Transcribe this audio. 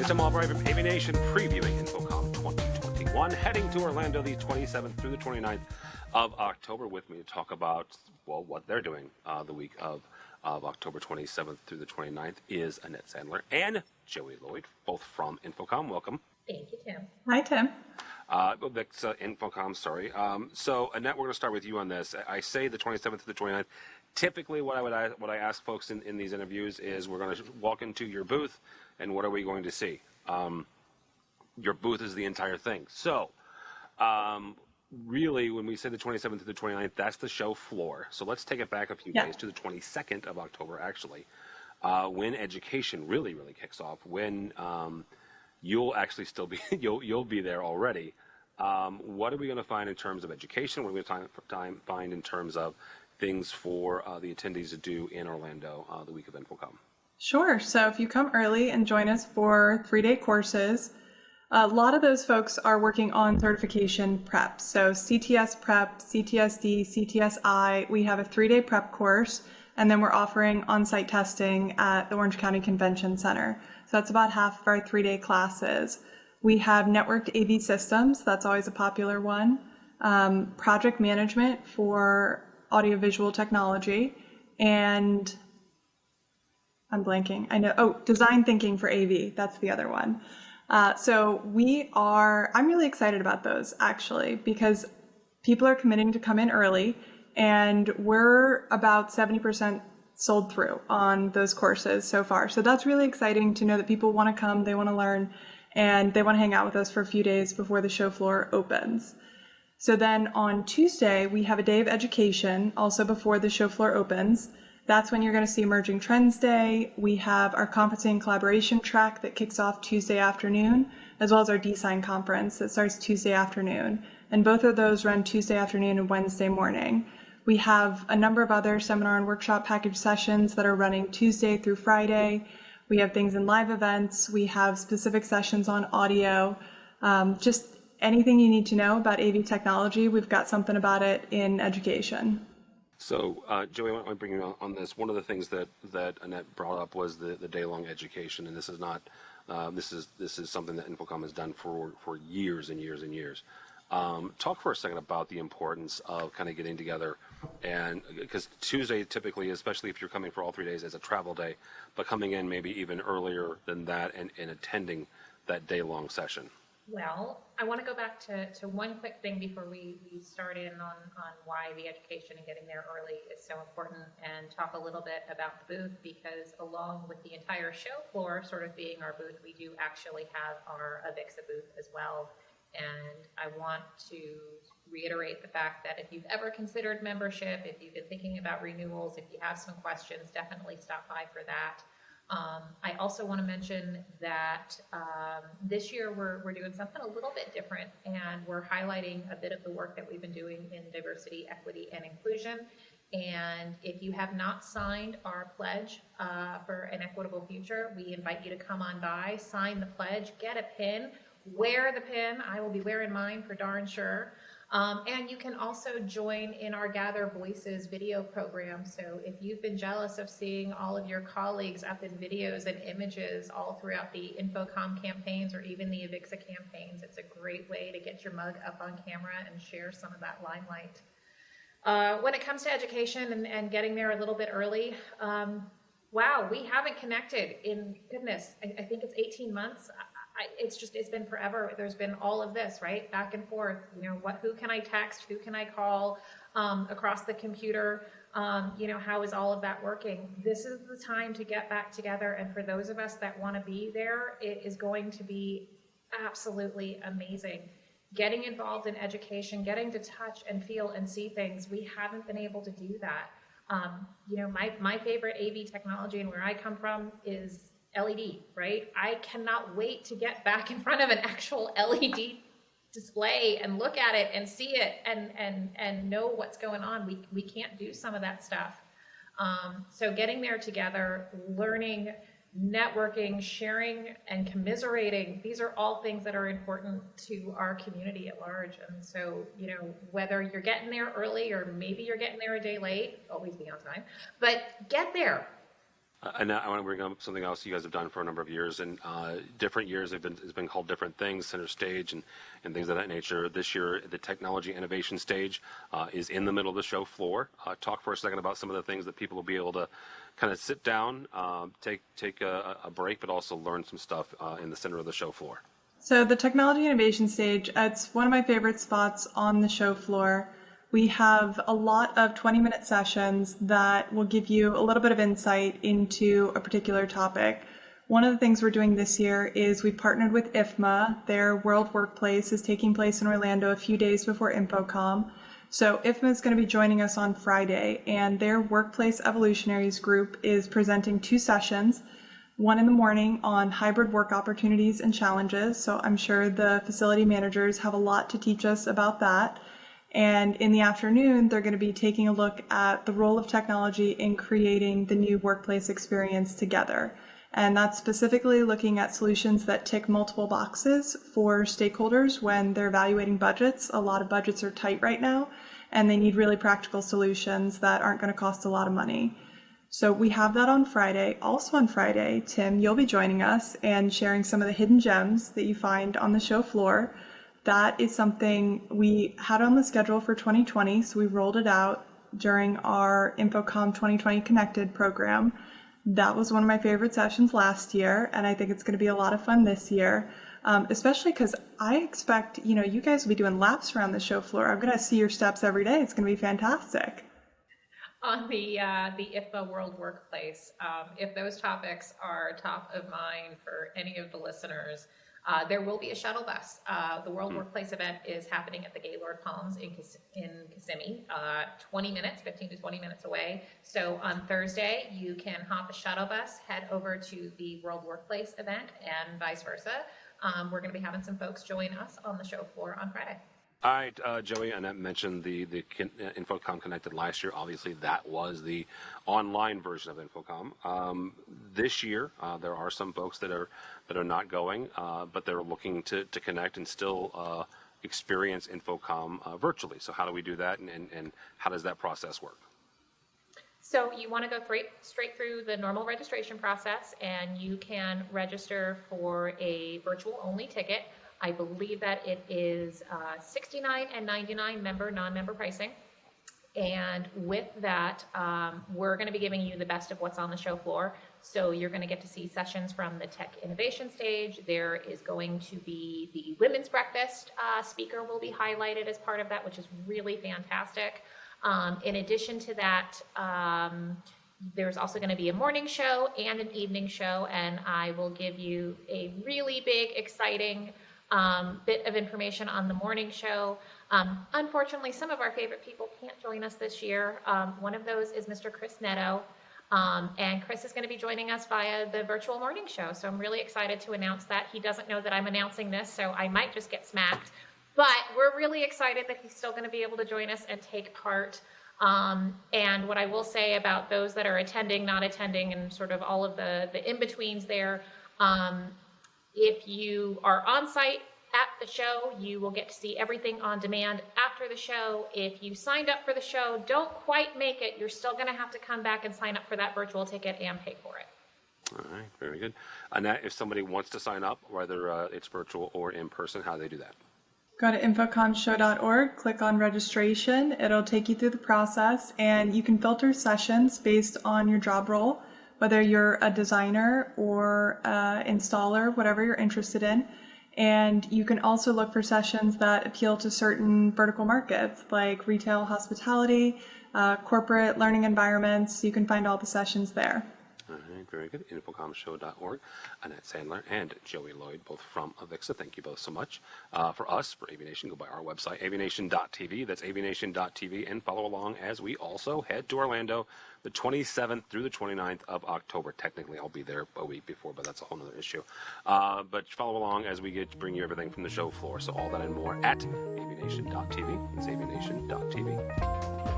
It's Tim Albright from AVNation previewing InfoComm 2021, heading to Orlando the 27th through the 29th of October. With me to talk about, well, what they're doing the week of October 27th through the 29th is Annette Sandler and Joey Lloyd, both from InfoComm. Welcome. Thank you, Tim. Hi, Tim. Avixa InfoComm, sorry. So, Annette, we're going to start with you on this. I say the 27th to the 29th. Typically, what I ask folks in these interviews is we're going to walk into your booth, and what are we going to see? Your booth is the entire thing. So, really, when we say the 27th to the 29th, that's the show floor. So let's take it back a few days to the 22nd of October, actually, when education really kicks off, when you'll actually still be, you'll be there already. What are we going to find in terms of education? What are we going to find in terms of things for the attendees to do in Orlando the week of InfoComm? Sure. So if you come early and join us for 3-day courses, a lot of those folks are working on certification prep. So CTS prep, CTSD, CTSI, we have a 3-day prep course, and then we're offering on-site testing at the Orange County Convention Center. So that's about half of our 3-day classes. We have networked AV systems. That's always a popular one. Project management for audiovisual technology, and I'm blanking. I know. Oh, design thinking for AV. That's the other one. So I'm really excited about those actually, because people are committing to come in early, and we're about 70% sold through on those courses so far. So that's really exciting to know that people want to come, they want to learn, and they want to hang out with us for a few days before the show floor opens. So then on Tuesday, we have a day of education also before the show floor opens. That's when you're going to see Emerging Trends Day. We have our conferencing and collaboration track that kicks off Tuesday afternoon, as well as our design conference that starts Tuesday afternoon. And both of those run Tuesday afternoon and Wednesday morning. We have a number of other seminar and workshop package sessions that are running Tuesday through Friday. We have things in live events. We have specific sessions on audio. Just anything you need to know about AV technology, we've got something about it in education. So, Joey, I want to bring you on this. One of the things that Annette brought up was the day-long education, and this is not this is something that InfoComm has done for years and years and years. Talk for a second about the importance of kind of getting together, and because Tuesday typically, especially if you're coming for all 3 days, is a travel day, but coming in maybe even earlier than that and attending that day-long session. Well, I want to go back to one quick thing before we start in on why the education and getting there early is so important, and talk a little bit about the booth, because along with the entire show floor sort of being our booth, we do actually have our Avixa booth as well. And I want to reiterate the fact that if you've ever considered membership, if you've been thinking about renewals, if you have some questions, definitely stop by for that. I also want to mention that this year we're doing something a little bit different, and we're highlighting a bit of the work that we've been doing in diversity, equity, and inclusion. And if you have not signed our pledge for an equitable future, we invite you to come on by, sign the pledge, get a pin, wear the pin. I will be wearing mine for darn sure. And you can also join in our Gather Voices video program. So if you've been jealous of seeing all of your colleagues up in videos and images all throughout the InfoComm campaigns or even the Avixa campaigns, it's a great way to get your mug up on camera and share some of that limelight. When it comes to education and getting there a little bit early, wow, we haven't connected in, goodness, I think it's 18 months. It's been forever. There's been all of this, right? Back and forth, who can I text? Who can I call across the computer? How is all of that working? This is the time to get back together. And for those of us that want to be there, it is going to be absolutely amazing. Getting involved in education, getting to touch and feel and see things. We haven't been able to do that. My favorite AV technology and where I come from is LED, right? I cannot wait to get back in front of an actual LED display and look at it and see it and know what's going on. We can't do some of that stuff. So getting there together, learning, networking, sharing, and commiserating, these are all things that are important to our community at large. And so, whether you're getting there early or maybe you're getting there a day late, always be on time, but get there. And I want to bring up something else you guys have done for a number of years, and different years it's been called different things, center stage and things of that nature. This year, the technology innovation stage is in the middle of the show floor. Talk for a second about some of the things that people will be able to kind of sit down, take a break, but also learn some stuff in the center of the show floor. So the technology innovation stage, it's one of my favorite spots on the show floor. We have a lot of 20-minute sessions that will give you a little bit of insight into a particular topic. One of the things we're doing this year is we partnered with IFMA. Their World Workplace is taking place in Orlando a few days before InfoComm. So IFMA is going to be joining us on Friday, and their Workplace Evolutionaries group is presenting 2 sessions, one in the morning on hybrid work opportunities and challenges. So I'm sure the facility managers have a lot to teach us about that. And in the afternoon, they're going to be taking a look at the role of technology in creating the new workplace experience together. And that's specifically looking at solutions that tick multiple boxes for stakeholders when they're evaluating budgets. A lot of budgets are tight right now, and they need really practical solutions that aren't going to cost a lot of money. So we have that on Friday. Also on Friday, Tim, you'll be joining us and sharing some of the hidden gems that you find on the show floor. That is something we had on the schedule for 2020, so we rolled it out during our InfoComm 2020 Connected program. That was one of my favorite sessions last year, and I think it's going to be a lot of fun this year, especially because I expect, you guys will be doing laps around the show floor. I'm going to see your steps every day. It's going to be fantastic. On the IFMA World Workplace, if those topics are top of mind for any of the listeners, there will be a shuttle bus. The World Workplace event is happening at the Gaylord Palms in Kissimmee, 15 to 20 minutes away. So on Thursday, you can hop a shuttle bus, head over to the World Workplace event, and vice versa. We're going to be having some folks join us on the show floor on Friday. All right, Joey, Annette mentioned the InfoComm Connected last year. Obviously, that was the online version of InfoComm. This year, there are some folks that are not going, but they're looking to connect and still experience InfoComm virtually. So how do we do that, and how does that process work? So you want to go straight through the normal registration process, and you can register for a virtual-only ticket. I believe that it is $69 and $99 member, non-member pricing. And with that, we're going to be giving you the best of what's on the show floor. So you're going to get to see sessions from the tech innovation stage. There is going to be the women's breakfast speaker will be highlighted as part of that, which is really fantastic. In addition to that, there's also going to be a morning show and an evening show, and I will give you a really big, exciting bit of information on the morning show. Unfortunately, some of our favorite people can't join us this year. One of those is Mr. Chris Netto, and Chris is going to be joining us via the virtual morning show. So I'm really excited to announce that. He doesn't know that I'm announcing this, so I might just get smacked. But we're really excited that he's still going to be able to join us and take part. And what I will say about those that are attending, not attending, and sort of all of the in-betweens there, if you are on site at the show, you will get to see everything on demand after the show. If you signed up for the show, don't quite make it, you're still going to have to come back and sign up for that virtual ticket and pay for it. All right, very good. Annette, if somebody wants to sign up, whether it's virtual or in person, how do they do that? Go to infocommshow.org, click on registration. It'll take you through the process, and you can filter sessions based on your job role, whether you're a designer or installer, whatever you're interested in. And you can also look for sessions that appeal to certain vertical markets like retail, hospitality, corporate learning environments. You can find all the sessions there. All right, very good. InfoCommShow.org. Annette Sandler and Joey Lloyd, both from Avixa. Thank you both so much. For us, for AVNation, go by our website, AVNation.tv. That's AVNation.tv. And follow along as we also head to Orlando the 27th through the 29th of October. Technically, I'll be there a week before, but that's a whole other issue. But follow along as we get to bring you everything from the show floor. So all that and more at AVNation.tv. It's AVNation.tv.